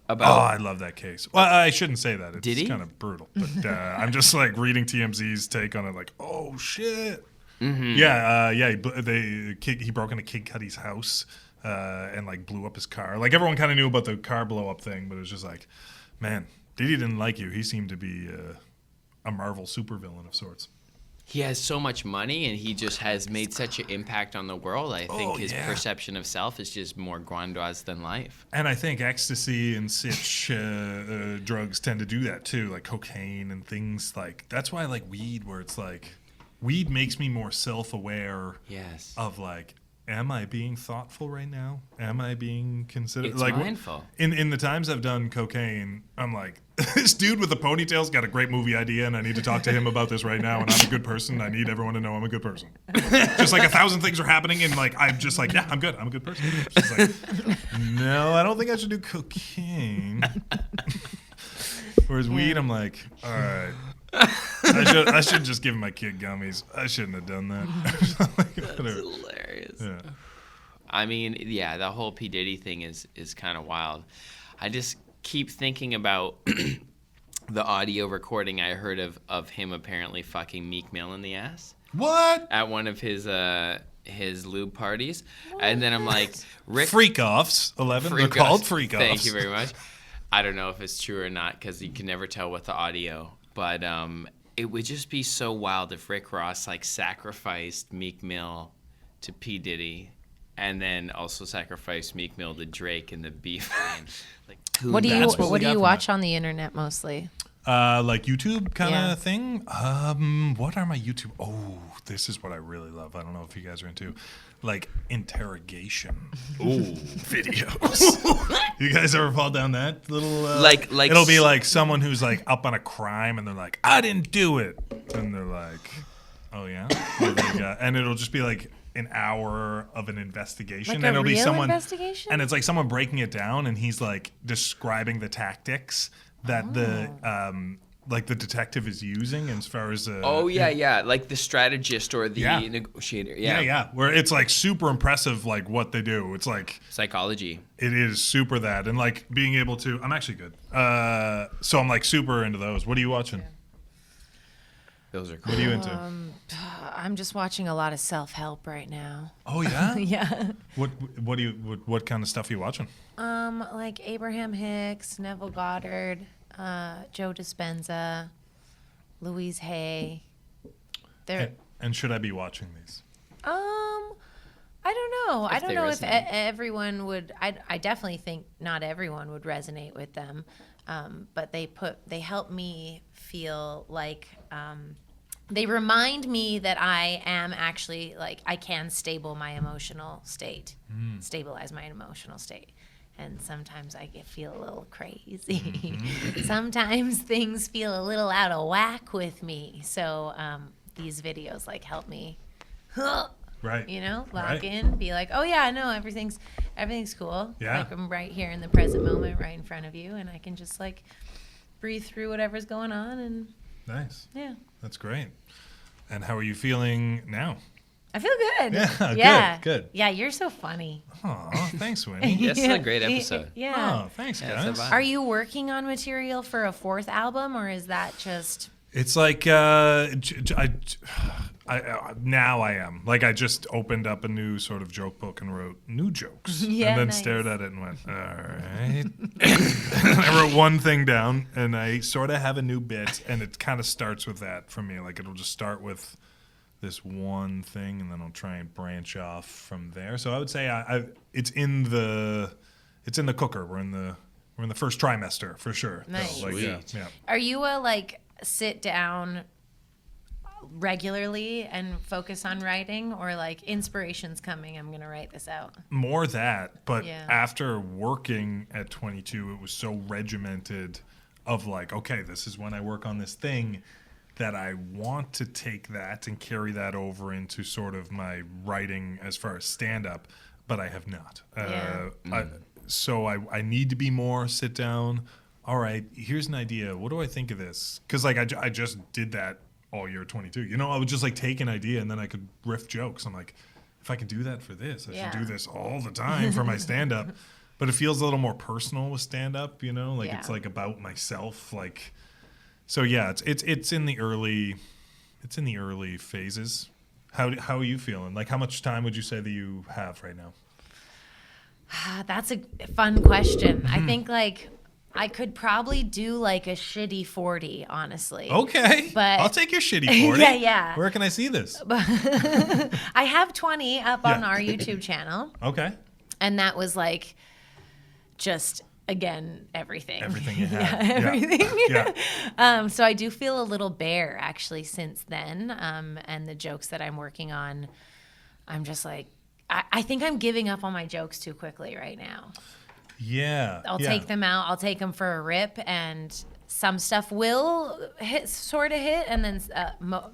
About- Oh, I love that case. Well, I shouldn't say that. It's Did he? kind of brutal. But I'm just like reading TMZ's take on it. Like, oh shit. Mm-hmm. Yeah. He broke into Kid Cudi's house and like blew up his car. Like everyone kind of knew about the car blow up thing, but it was just like, man, Diddy didn't like you. He seemed to be a Marvel supervillain of sorts. He has so much money, and he just has made such an impact on the world. I think his yeah. perception of self is just more grandiose than life. And I think ecstasy and such drugs tend to do that too, like cocaine and things like. That's why I like weed, where it's like, weed makes me more self-aware Yes. of like, am I being thoughtful right now? Am I being considerate? It's Like mindful. In the times I've done cocaine, I'm like, this dude with the ponytail's got a great movie idea, and I need to talk to him about this right now. And I'm a good person. I need everyone to know I'm a good person. Just like 1,000 things are happening, and like I'm just like, yeah, I'm good. I'm a good person. It's just like, no, I don't think I should do cocaine. Whereas weed, I'm like, all right. I should just give my kid gummies. I shouldn't have done that. Like, That's whatever. hilarious. Yeah. I mean, yeah, the whole P. Diddy thing is kind of wild. I just keep thinking about the audio recording I heard of him apparently fucking Meek Mill in the ass What? at one of his lube parties. And then I'm like, Rick... Freak offs, 11. They're Freak called offs. freak offs. Thank you very much. I don't know if it's true or not because you can never tell with the audio. But it would just be so wild if Rick Ross like sacrificed Meek Mill to P. Diddy and then also sacrificed Meek Mill to Drake in the beef. Like, who What do you That's what we What do got you from watch on the internet mostly? Like YouTube kind of Yeah. thing. What are my YouTube? Oh, this is what I really love. I don't know if you guys are into, like interrogation. Ooh, videos. You guys ever fall down that little? Like it'll be like someone who's like up on a crime and they're like, I didn't do it, and they're like, Oh yeah, Where they got- and it'll just be like an hour of an investigation, Like and a it'll be real someone, investigation? and it's like someone breaking it down, and he's like describing the tactics that the detective is using as far as like the strategist or the Yeah. negotiator. yeah, where it's like super impressive, like what they do. It's like Psychology. it is super that, and like being able to. I'm actually good, so I'm like super into those. What are you watching? Those are cool. What are you into? I'm just watching a lot of self-help right now. Oh yeah, Yeah. What kind of stuff are you watching? Like Abraham Hicks, Neville Goddard, Joe Dispenza, Louise Hay. They're And should I be watching these? I don't know. I If don't they know if resonate. everyone would. I definitely think not everyone would resonate with them, but they help me feel like they remind me that I am actually like I can stabilize my emotional state. And sometimes I feel a little crazy. Sometimes things feel a little out of whack with me. So these videos like help me. Right. Lock Right. in, be like, oh yeah, no, everything's cool. Yeah. Like I'm right here in the present moment, right in front of you, and I can just like breathe through whatever's going on, and Nice. yeah, That's great. And how are you feeling now? I feel good. Yeah, good. Yeah, you're so funny. Oh, thanks, Winnie. This is a great episode. Yeah. Oh, thanks, Yeah, it's a guys. vibe. Are you working on material for a fourth album, or is that just? It's like now I am. Like I just opened up a new sort of joke book and wrote new jokes, Yeah, and then nice. stared at it and went, all right. I wrote one thing down, and I sort of have a new bit, and it kind of starts with that for me. Like it'll just start with this one thing, and then I'll try and branch off from there. So I would say it's in the cooker. We're in the first trimester for sure. though. Nice. Like, yeah, Sweet. yeah. Are you a like sit down regularly and focus on writing, or like inspiration's coming, I'm gonna write this out? More that, but Yeah. after working at 22, it was so regimented of like, okay, this is when I work on this thing, that I want to take that and carry that over into sort of my writing as far as stand-up, but I have not. Yeah. So I need to be more sit down. All right, here's an idea. What do I think of this? Because like I just did that all year 22. You know, I would just like take an idea and then I could riff jokes. I'm like, if I can do that for this, I Yeah. should do this all the time for my stand-up. But it feels a little more personal with stand-up, you know, like Yeah. it's like about myself, like. So yeah, it's in the early phases. How are you feeling? Like how much time would you say that you have right now? That's a fun question. I think like I could probably do like a shitty 40, honestly. Okay, But- I'll take your shitty 40. Yeah. Where can I see this? I have 20 up on Yeah. our YouTube channel, Okay. and that was like just again everything. Everything you Yeah, have. everything. Yeah. So I do feel a little bare actually since then, and the jokes that I'm working on, I'm just like, I think I'm giving up on my jokes too quickly right now. Yeah. I'll yeah. take them out. I'll take them for a rip, and some stuff will sort of hit, and then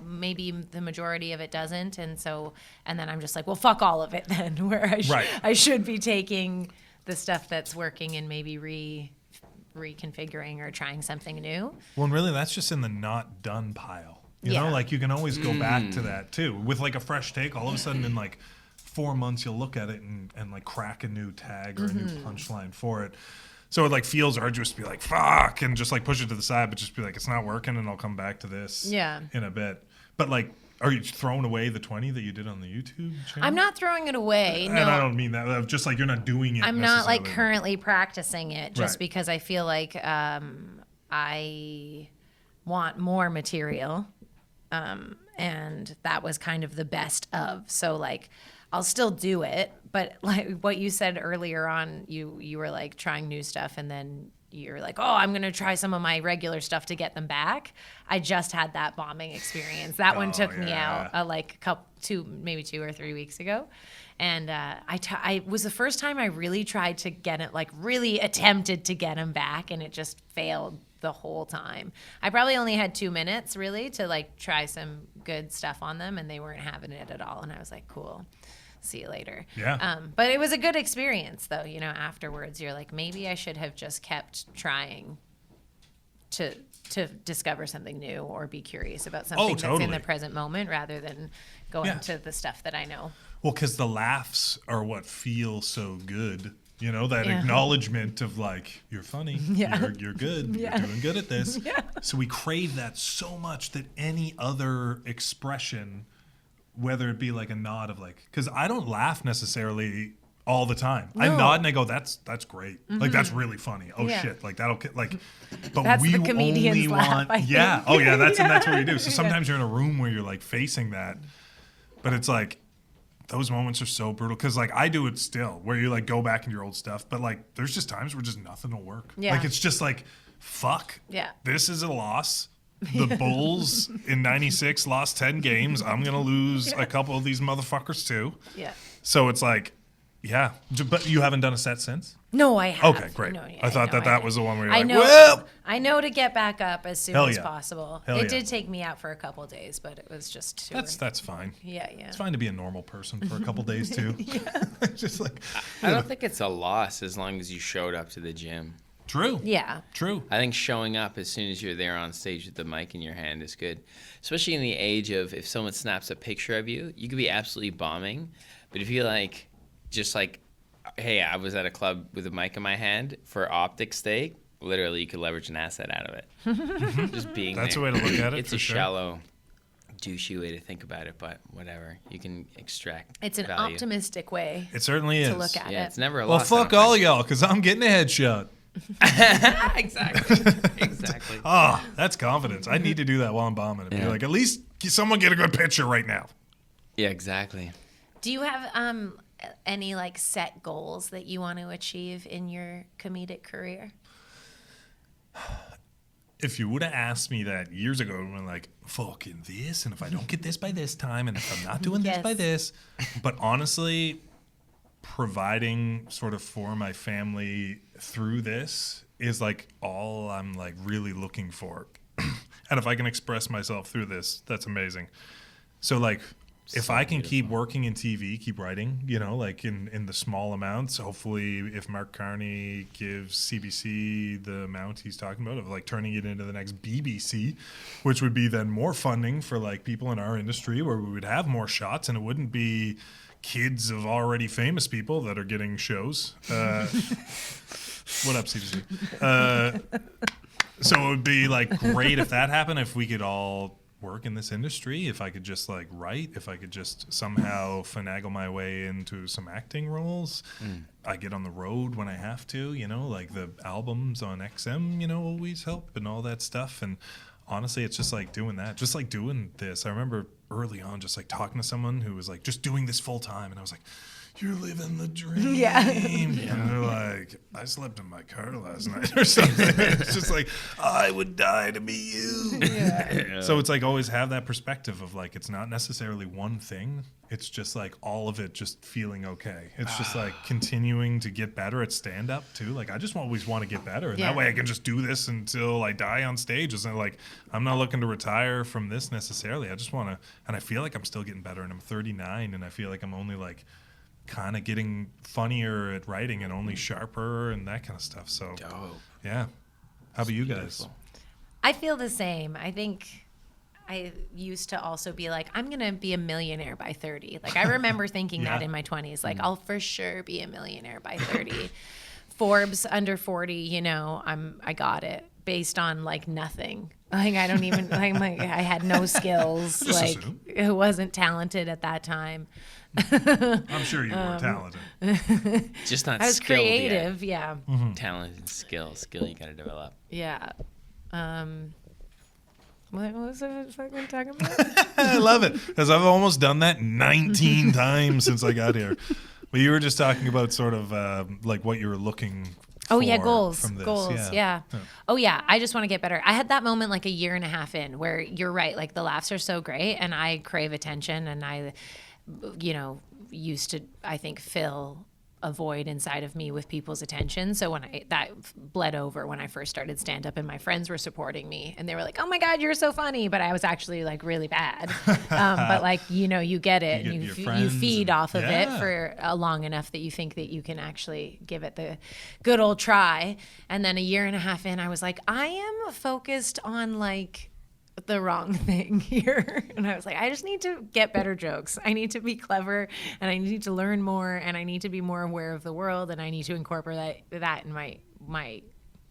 maybe the majority of it doesn't. And then I'm just like, well, fuck all of it then. Where Right. I should be taking the stuff that's working and maybe reconfiguring or trying something new. Well, and really, that's just in the not done pile. You Yeah. know, like you can always go back to that too with like a fresh take. All of a sudden, in like 4 months, you'll look at it and like crack a new tag or a new punchline for it. So it like feels arduous to be like fuck and just like push it to the side, but just be like it's not working, and I'll come back to this Yeah. in a bit. But like, are you throwing away the 20 that you did on the YouTube channel? I'm not throwing it away. And I No, don't mean that. Just like you're not doing it. I'm not like necessarily. currently practicing it just Right. because I feel like I want more material. And that was kind of the best of. So like I'll still do it, but like what you said earlier on, you were like trying new stuff, and then you're like, oh, I'm gonna try some of my regular stuff to get them back. I just had that bombing experience. That one took me yeah. out like maybe 2 or 3 weeks ago. And I was the first time I really tried to get it, like really attempted to get him back, and it just failed the whole time. I probably only had 2 minutes really to like try some good stuff on them, and they weren't having it at all. And I was like, cool. See you later. Yeah. But it was a good experience though. You know, afterwards you're like, maybe I should have just kept trying to discover something new or be curious about something that's in the present moment rather than going to the stuff that I know. Well, because the laughs are what feel so good. You know, that acknowledgement of like, you're funny, you're good, you're doing good at this. So we crave that so much that any other expression, whether it be like a nod of like, because I don't laugh necessarily all the time. No. I nod and I go, that's great. Like, that's really funny. Oh shit. Like that'll like, but that's we the comedian's only laugh, want, I think. Oh yeah, that's what we do. So sometimes you're in a room where you're like facing that, but it's like, those moments are so brutal because like I do it still where you like go back into your old stuff, but like there's just times where just nothing will work. Like it's just like, fuck. This is a loss. The Bulls in 96 lost 10 games. I'm going to lose a couple of these motherfuckers too. So it's like, but you haven't done a set since? No, I have. Okay, great. No, I thought that was the one where you're I like, know, well. I know to get back up as soon as possible. It did take me out for a couple days, but it was just too. That's fine. Yeah. It's fine to be a normal person for a couple days too. Just like. I don't think it's a loss as long as you showed up to the gym. True. Yeah. True. I think showing up as soon as you're there on stage with the mic in your hand is good. Especially in the age of if someone snaps a picture of you, you could be absolutely bombing. But if you like, just like, hey, I was at a club with a mic in my hand for optics sake, literally you could leverage an asset out of it. Just being That's there. a way to look at it. It's a shallow, douchey way to think about it, but whatever. You can extract It's an value. optimistic way It certainly is. to look at Yeah, it. it's never a Well, loss. I fuck don't all think. y'all, because I'm getting a headshot. Exactly. Oh, that's confidence. I need to do that while I'm bombing. Be like, at least someone get a good picture right now. Yeah, exactly. Do you have any like set goals that you want to achieve in your comedic career? If you would have asked me that years ago, I'm like, fucking this, and if I don't get this by this time, and if I'm not doing this by this. But honestly, providing sort of for my family through this is like all I'm like really looking for. And if I can express myself through this, that's amazing. So like, if I can keep working in TV, keep writing, you know, like in the small amounts, hopefully if Mark Carney gives CBC the amount he's talking about of like turning it into the next BBC, which would be then more funding for like people in our industry where we would have more shots and it wouldn't be kids of already famous people that are getting shows. What up, CBC? So it would be like great if that happened, if we could all work in this industry, if I could just like write, if I could just somehow finagle my way into some acting roles. I get on the road when I have to, you know, like the albums on XM, you know, always help and all that stuff. And honestly, it's just like doing that, just like doing this. I remember early on just like talking to someone who was like just doing this full time, and I was like, you're living the dream. And they're like, I slept in my car last night or something. It's just like, I would die to be you. So it's like always have that perspective of like, it's not necessarily one thing. It's just like all of it just feeling okay. It's just like continuing to get better at stand up too. Like I just always want to get better. And that way I can just do this until I die on stage. It's not like, I'm not looking to retire from this necessarily. I just want to, and I feel like I'm still getting better, and I'm 39 and I feel like I'm only like, kind of getting funnier at writing and only sharper and that kind of stuff. So, yeah. How about you guys? I feel the same. I think I used to also be like, I'm going to be a millionaire by 30. Like, I remember thinking that in my 20s. Like, I'll for sure be a millionaire by 30. Forbes under 40, you know, I got it based on, like, nothing. Like, I don't even, like, I had no skills. Just like, assume. I wasn't talented at that time. I'm sure you were talented. Just not I was skilled creative, yet. Talent and skill you got to develop. Yeah. What was I fucking talking about? I love it because I've almost done that 19 times since I got here. But you were just talking about sort of like what you were looking for. Oh yeah, goals. From this. Goals. Yeah. Oh yeah, I just want to get better. I had that moment like a year and a half in where you're right, like the laughs are so great and I crave attention, and I, you know, used to, I think, fill a void inside of me with people's attention. So that bled over when I first started stand up, and my friends were supporting me, and they were like, "Oh my God, you're so funny," but I was actually like really bad. But like, you know, you get it, and you feed off of it for long enough that you think that you can actually give it the good old try. And then a year and a half in, I was like, I am focused on like the wrong thing here. And I was like, I just need to get better jokes. I need to be clever, and I need to learn more, and I need to be more aware of the world, and I need to incorporate that in my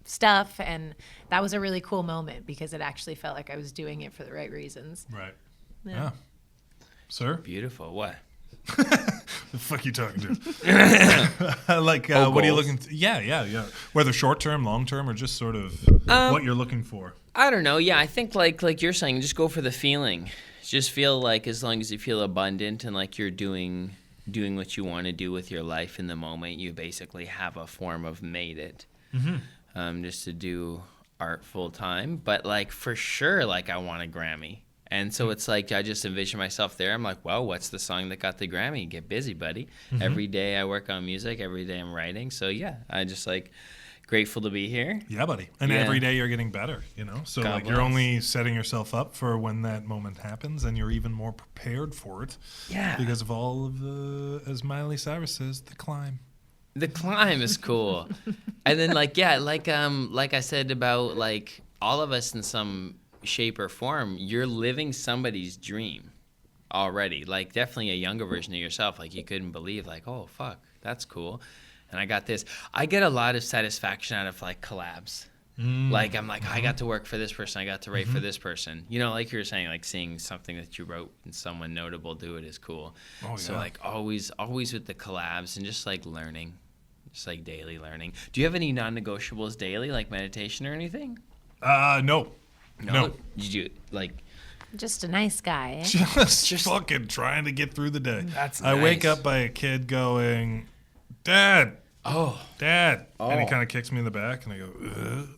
stuff. And that was a really cool moment because it actually felt like I was doing it for the right reasons. Right. Yeah. Sir? Beautiful. What? The fuck you talking to? Like, what are you looking? Yeah. Whether short term, long term, or just sort of what you're looking for. I don't know. Yeah, I think like you're saying, just go for the feeling. Just feel like as long as you feel abundant and like you're doing what you want to do with your life in the moment, you basically have a form of made it. Just to do art full time, but like for sure, like I want a Grammy. And so it's like I just envision myself there. I'm like, well, what's the song that got the Grammy? Get busy, buddy. Every day I work on music. Every day I'm writing. So, yeah, I just like grateful to be here. Yeah, buddy. And every day you're getting better, you know? So, God like, bless. you're only setting yourself up for when that moment happens, and you're even more prepared for it. Yeah. Because of all of the, as Miley Cyrus says, the climb. The climb is cool. And then, like I said about, like, all of us in some shape or form, you're living somebody's dream already. Like, definitely a younger version of yourself. Like, you couldn't believe, like, oh, fuck, that's cool. And I got this. I get a lot of satisfaction out of, like, collabs. Like, I'm like, I got to work for this person. I got to write for this person. You know, like you were saying, like, seeing something that you wrote and someone notable do it is cool. Oh, yeah. So, like, always with the collabs and just, like, learning. Just, like, daily learning. Do you have any non-negotiables daily, like meditation or anything? No. Did you, like... Just a nice guy. Just fucking trying to get through the day. That's I wake nice. up by a kid going, Dad. Oh. Dad. And he Oh. kind of kicks me in the back, and I go, ugh.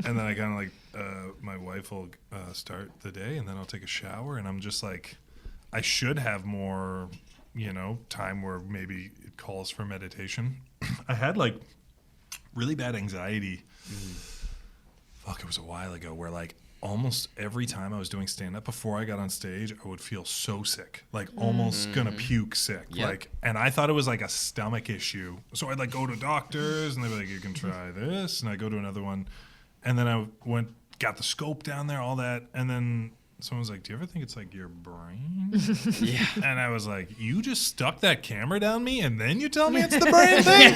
And then I kind of like, my wife will start the day, and then I'll take a shower, and I'm just like, I should have more, you know, time where maybe it calls for meditation. I had like really bad anxiety. Fuck, it was a while ago where like almost every time I was doing stand-up before I got on stage, I would feel so sick, like almost gonna puke sick. Yep. Like, and I thought it was like a stomach issue. So I'd like go to doctors and they'd be like, you can try this. And I go to another one. And then I got the scope down there, all that. And then someone was like, do you ever think it's like your brain? Yeah. And I was like, you just stuck that camera down me and then you tell me it's the brain thing?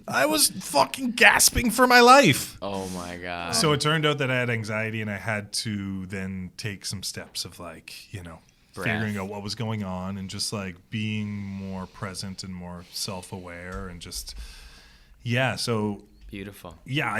I was fucking gasping for my life. Oh, my God. So it turned out that I had anxiety, and I had to then take some steps of like, you know, Breath. figuring out what was going on and just like being more present and more self-aware and just, yeah. So Beautiful. yeah,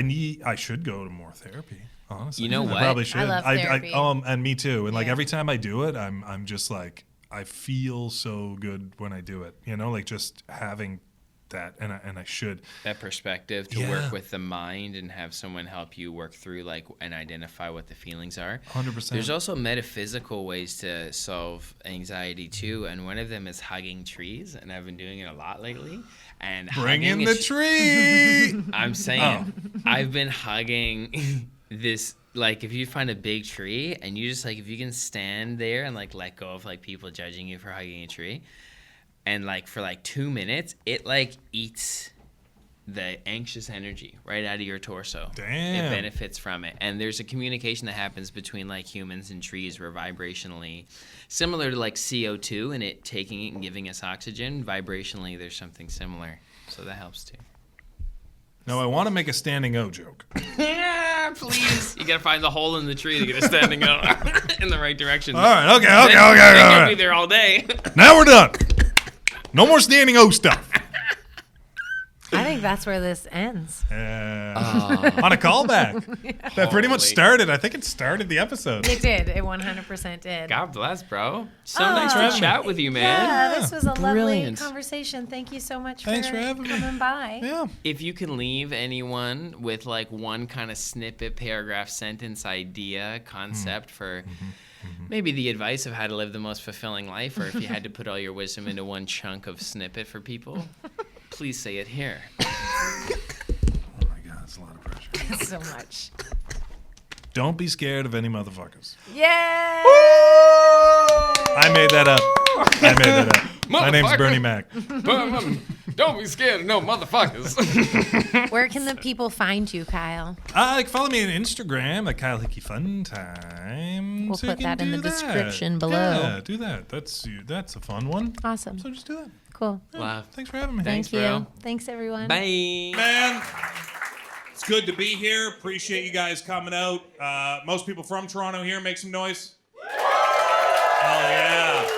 I should go to more therapy. Honestly, You know what? I probably should. I love therapy. And me too. And like Yeah. every time I do it, I'm just like, I feel so good when I do it. You know, like just having that, and I should. That perspective to Yeah. work with the mind and have someone help you work through like and identify what the feelings are. 100%. There's also metaphysical ways to solve anxiety too, and one of them is hugging trees, and I've been doing it a lot lately. And Bring in hugging the a tree. I'm saying I've been hugging this, like if you find a big tree and you just like if you can stand there and like let go of like people judging you for hugging a tree, and like for like 2 minutes it like eats the anxious energy right out of your torso. Damn. It benefits from it. And there's a communication that happens between like humans and trees where vibrationally, similar to like CO2 and it taking it and giving us oxygen, vibrationally there's something similar. So that helps too. Now I want to make a standing O joke. Yeah, please. You gotta find the hole in the tree to get it standing up in the right direction. All right. Okay. Then All you'll be right. there all day. Now we're done. No more standing O stuff. I think that's where this ends. On a callback. That pretty much Holy. started. I think it started the episode. It did. It 100% did. God bless, bro. So nice to chat with you, man. Yeah, this was a lovely Brilliant. conversation. Thank you so much Thanks for for having me. coming by. Yeah. If you can leave anyone with like one kind of snippet, paragraph, sentence, idea, concept for maybe the advice of how to live the most fulfilling life, or if you had to put all your wisdom into one chunk of snippet for people, please say it here. Oh my God, it's a lot of pressure. So much. Don't be scared of any motherfuckers. Yay! I made that up. My name's Bernie Mac. Don't be scared of no motherfuckers. Where can the people find you, Kyle? Follow me on Instagram at Kyle Hickey Fun Time. We'll so you put can that in do the description below. Yeah, do that. That's a fun one. Awesome. So just do that. Cool. Wow. Thanks for having me. Thanks, Thank bro. you. Thanks, everyone. Bye. Man, it's good to be here. Appreciate you guys coming out. Most people from Toronto here, make some noise. Hell yeah.